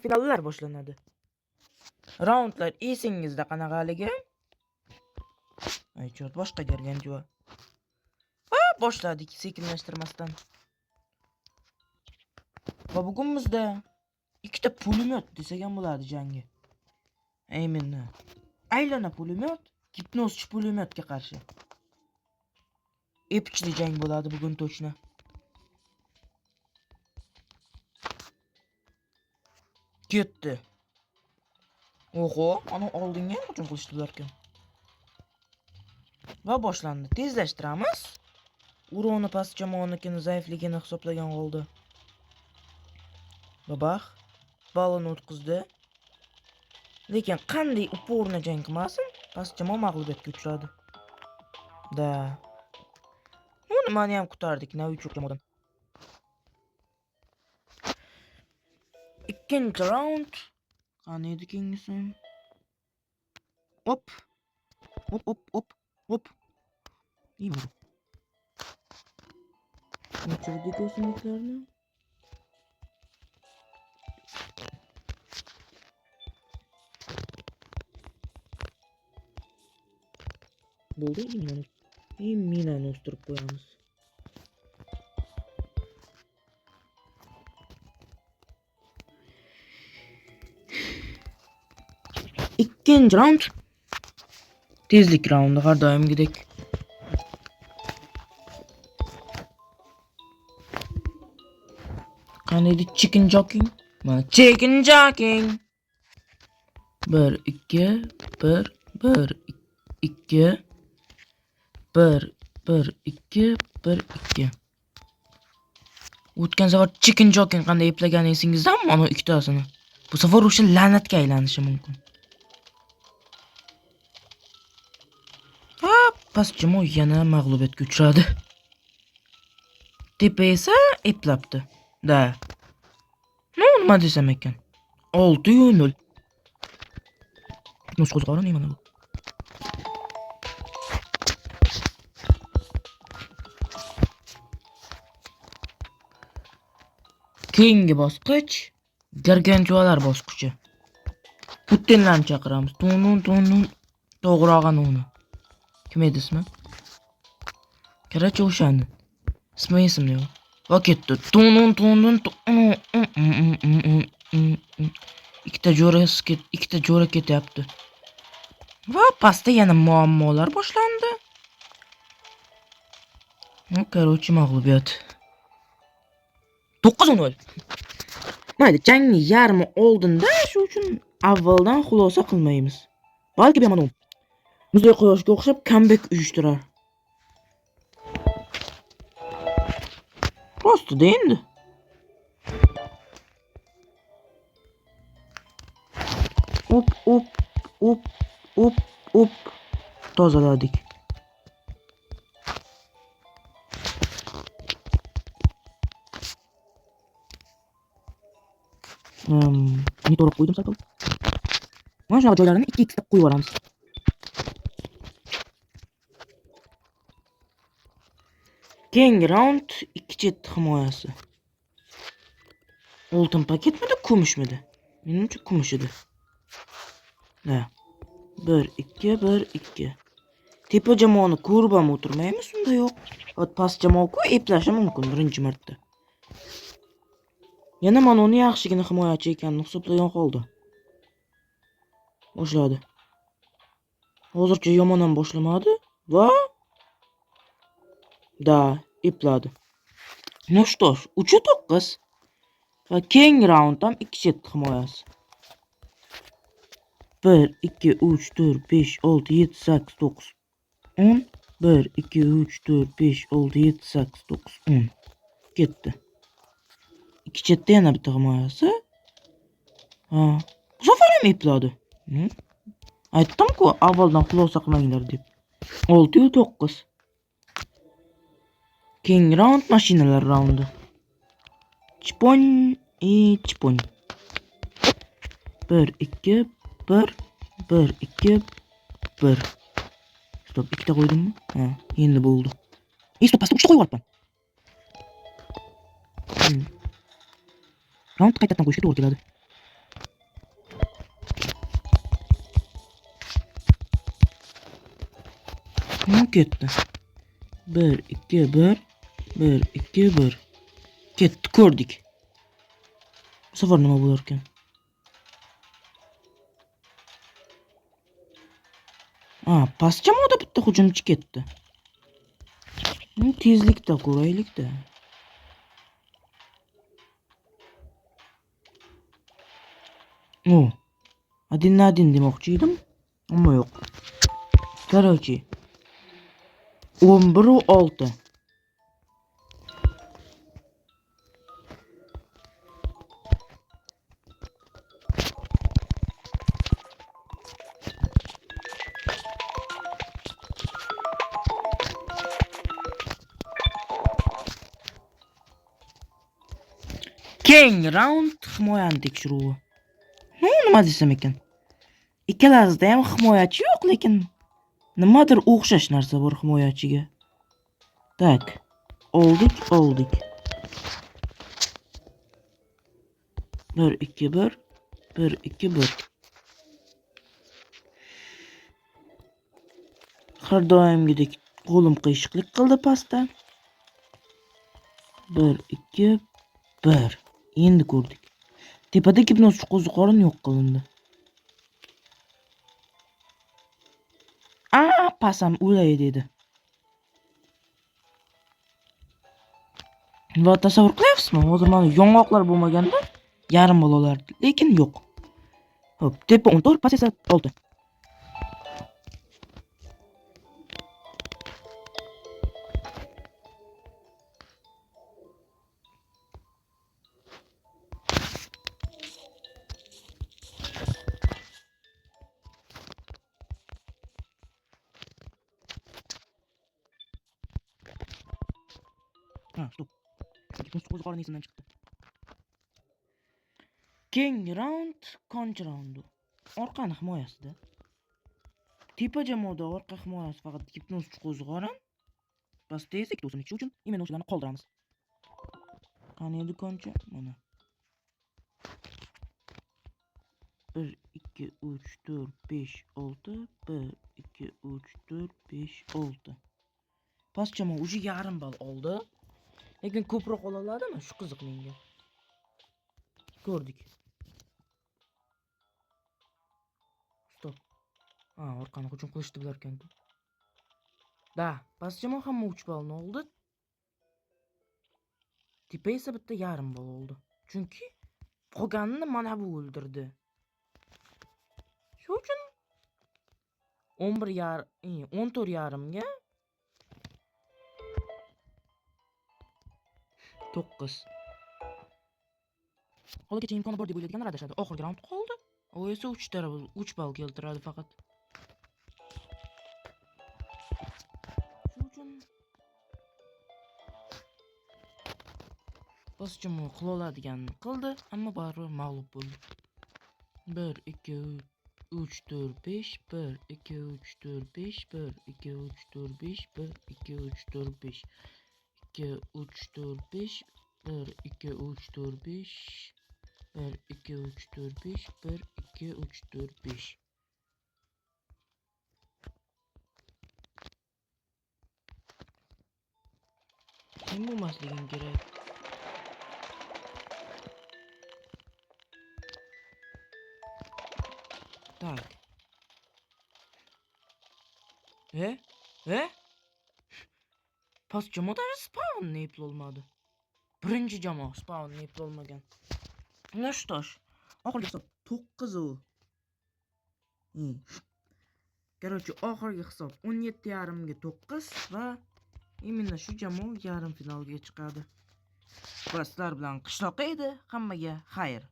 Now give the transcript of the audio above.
finallar boshlanadi. Raundlar esingizda qanaqaligi? Ay chort, boshqa kelgan javob. Boshladik sekinlashtirmasdan. Va bugun bizda ikkita pulemyot desak ham bo'ladi jangi. Ayminni. Aylana pulemyot, gipnozchi pulemyotga qarshi. Epchli jang bo'ladi bugun точно. Ketdi. Oho, ana oldinga qachon qilishdi bularkan? Va boshlandi. Tezlashtiramiz. Uroni past jamoanikini zaifligini hisoblagan qoldi. Babax balon o'tkazdi. Lekin qanday uporni jang qilmasin, past jamoa mag'lubiyatga uchradi. Da. Uni meni ham kutardik Novichok jamoadan. Ikkinchi raund. Qani edi kengisi? Hop. Hop. İyi bu. Uçurduk ösünlüklerini. Buldu mu? İyi minanı osturup koyamız. İkinci round. Tezlik roundu her daim gidek. Kanedi chicken jogging. Chicken jogging. 1 2 1 1 2 1 1 2 1 2. O'tgan safar chicken jogging qanday eplagan esingizdanmi? Ana ikkitasini. Bu safar o'sha la'natga aylanishi mumkin. Past jamoa yana mag'lubiyatga uchradi. Tepa esa eplabdi. Da. Nima desam ekan? 6-0. Nus qo'zg'olon nima bu? Keyingi bosqich gargantualar bosqichi. Putinlarni chaqiramiz. Tunun to'g'rog'an uni. Kim edi ismi? Karachi o'shani. Ismi esimda yo'q. Va ketdi. Tunun. Ikkita jo'ra ketyapti. Va pastda yana muammolar boshlandi. Karachi mag'lubiyat. 9-0. Mayli, jangning yarmi oldinda, shu uchun avvaldan xulosa qilmaymiz. Balki bu ham muzday quyoshga o'xshab comeback uyushtirar. Rostida endi. Op. Tozaladik. Ni to'g'ri qo'ydim sakol. Mana shunaqa joylarini 2x deb qo'yib olamiz. Keyingi round 2 chet himoyasi. Oltin paketmidi, kumushmidi? Menimcha kumush edi. Ha. 1 2 1 2. Tepa jamoani ko'rib ham o'tirmaymiz, unda yo'q. Past jamoa-ku eplashi mumkin birinchi marta. Yana mana uni yaxshigina himoyachi ekanini hisoblagan qoldi. Boshladi. Hozircha yomon ham boshlamadi va da epladi. Ну что ж, 3-9. Va keyingi raund ham 2 chet himoyasi. 1 2 3 4 5 6 7 8 9 10. 1 2 3 4 5 6 7 8 9 10. Ketdi. 2 chetda yana bitta himoyasi. Ha, bu safar ham epladi. Aytdim-ku, avvaldan xulosa qilmanglar deb. 6-9. Keyingi raund mashinalar raundi. Chpon. 1 2 1 1 2 1. Stop, ikkita qo'ydimmi? Ha, endi bo'ldi. Stop, pastga 3 ta qo'yib olibman. Raund qaytadan qo'yishga to'g'ri keladi. Ketdi. 1 2 1 1 2 1 ketdi, ko'rdik. Bu safar nima bo'lar ekan? Past jamoada bitta hujumchi ketdi. Tezlikda ko'raylik-da. Один на один demoqchi edim, ammo yo'q. Короче, 11-6. Keng round himoyani tekshiruvi. Nima desam ekan? Ikkalasida ham himoyachi yo'q, lekin nimadir o'xshash narsa bor himoyachiga. Tak, oldik. 1 2 1 1 2 1. Har doimgidek qo'lim qiyshiqlik qildi pastda. 1 2 1. Endi ko'rdik. Tepada gipnoz qo'ziqorin yo'q qilindi. Pasam o'lay dedi. Va tasavvur qilyapsizmi? Hozir mana yong'oqlar bo'lmaganda yarim bol olardi, lekin yo'q. Hop, tepa 14, pas esa 6. Stop. Gipnoz qo'ziqorin esimdan chiqdi. Keyingi raund konchi raundi. Orqani himoyasida. Tepa jamoada orqa himoyasi faqat gipnoz qo'ziqorin. Pastda esa ikkita o'simlikchi uchun imенно o'shalarni qoldiramiz. Qani edi konchi? Mana. 1 2 3 4 5 6 1 2 3 4 5 6. Past jamoa уже yarim ball oldi. Lekin ko'proq ola oladimi? Shu qiziq menga. Ko'rdik. Stop. Orqani hujum qilishdi bular ekan. Da, past jamoa hamma 3 ballni oldi. Tepa esa bitta yarim ball oldi. Chunki qolganini mana bu o'ldirdi. Shu uchun 14 yarimga 9. Qolgacha imkoni bor deb o'ylaydiganlar adashadi. Oxirgi raund qoldi. U esa 3 ball keltiradi faqat. Shu uchun boshqacha qila oladiganini qildi, ammo baribir mag'lub bo'ldi. 1 2 3 4 5 1 2 3 4 5 1 2 3 4 5 1 2 3 4 5 2 3 4 5 1 2 3 4 5 1 2 3 4 5 1 2 3 4 5. Kim bo'lmasligim kerak? Tak. Past jamoada spawn eplolmadi. Birinchi jamoa spawn eplolmagan. Ну что ж, oxirgi hisob 9 u. Короче, oxirgi hisob 17,5 ga 9 va именно shu jamoa yarim finalga chiqadi. Va sizlar bilan qishloq edi. Hammaga xayr.